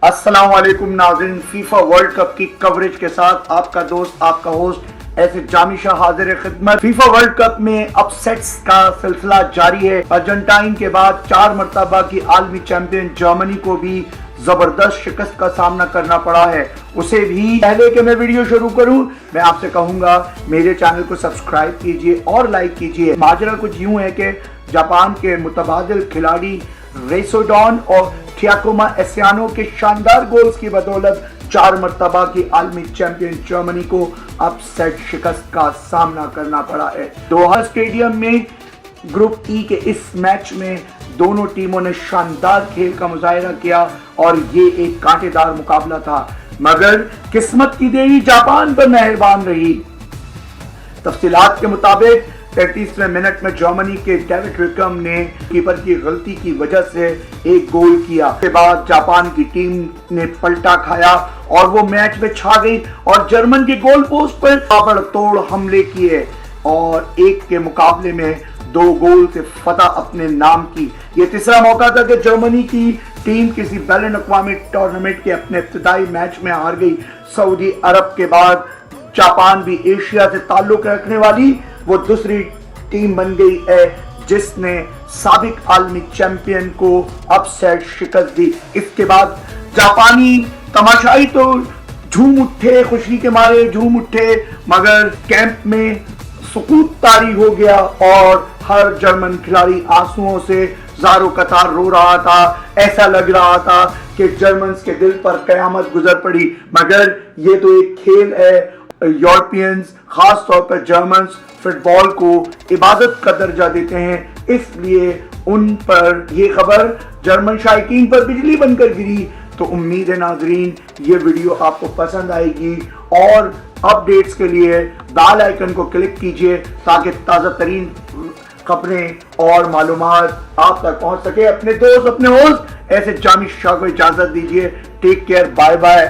السلام علیکم ناظرین، فیفا ورلڈ کپ کی کوریج کے ساتھ آپ کا دوست، آپ کا ہوسٹ ایسے جامی شاہ حاضر خدمت۔ فیفا ورلڈ کپ میں اپ سیٹس کا سلسلہ جاری ہے۔ ارجنٹائن کے بعد 4 مرتبہ کی عالمی چیمپئن جرمنی کو بھی زبردست شکست کا سامنا کرنا پڑا ہے۔ اسے بھی پہلے کہ میں ویڈیو شروع کروں، میں آپ سے کہوں گا میرے چینل کو سبسکرائب کیجئے اور لائک کیجئے۔ ماجرا کچھ یوں ہے کہ جاپان کے متبادل کھلاڑی ریسوڈان اور تھیاکوما ایسیانو کے شاندار گولز کی بدولت 4 مرتبہ کی عالمی چیمپئن جرمنی کو اپ سیٹ شکست کا سامنا کرنا پڑا ہے۔ دوحہ اسٹیڈیم میں گروپ ای کے اس میچ میں دونوں ٹیموں نے شاندار کھیل کا مظاہرہ کیا اور یہ ایک کانٹے دار مقابلہ تھا، مگر قسمت کی دیوی جاپان پر مہربان رہی۔ تفصیلات کے مطابق 33ویں منٹ میں جرمنی کے ڈیوڈ ریکم نے کیپر کی غلطی کی وجہ سے ایک گول کیا۔ اس کے بعد جاپان کی ٹیم نے پلٹا کھایا اور وہ میچ میں چھا گئی اور جرمن کی گول پوسٹ پر تابڑ توڑ حملے کیے اور 1 کے مقابلے میں 2 گول سے فتح اپنے نام کی۔ یہ تیسرا موقع تھا کہ جرمنی کی ٹیم کسی بین الاقوامی ٹورنامنٹ کے اپنے ابتدائی میچ میں ہار گئی۔ سعودی عرب کے بعد جاپان بھی ایشیا سے تعلق رکھنے والی وہ دوسری ٹیم بن گئی ہے جس نے سابق عالمی چیمپئن کو اپ سیٹ شکست دی۔ اس کے بعد جاپانی تماشائی تو جھوم اٹھے، خوشی کے مارے جھوم اٹھے، مگر کیمپ میں سکوت طاری ہو گیا اور ہر جرمن کھلاڑی آنسوؤں سے زارو قطار رو رہا تھا۔ ایسا لگ رہا تھا کہ جرمنز کے دل پر قیامت گزر پڑی، مگر یہ تو ایک کھیل ہے۔ یورپینز، خاص طور پر جرمنز، فٹ بال کو عبادت کا درجہ دیتے ہیں، اس لیے ان پر یہ خبر جرمن شائقین پر بجلی بن کر گری۔ تو امید ہے ناظرین یہ ویڈیو آپ کو پسند آئے گی اور اپڈیٹس کے لیے بیل آئیکن کو کلک کیجئے تاکہ تازہ ترین خبریں اور معلومات آپ تک پہنچ سکے۔ اپنے دوست، اپنے ہوسٹ ایسے جامی شاہ کو اجازت دیجئے۔ Take care, bye bye.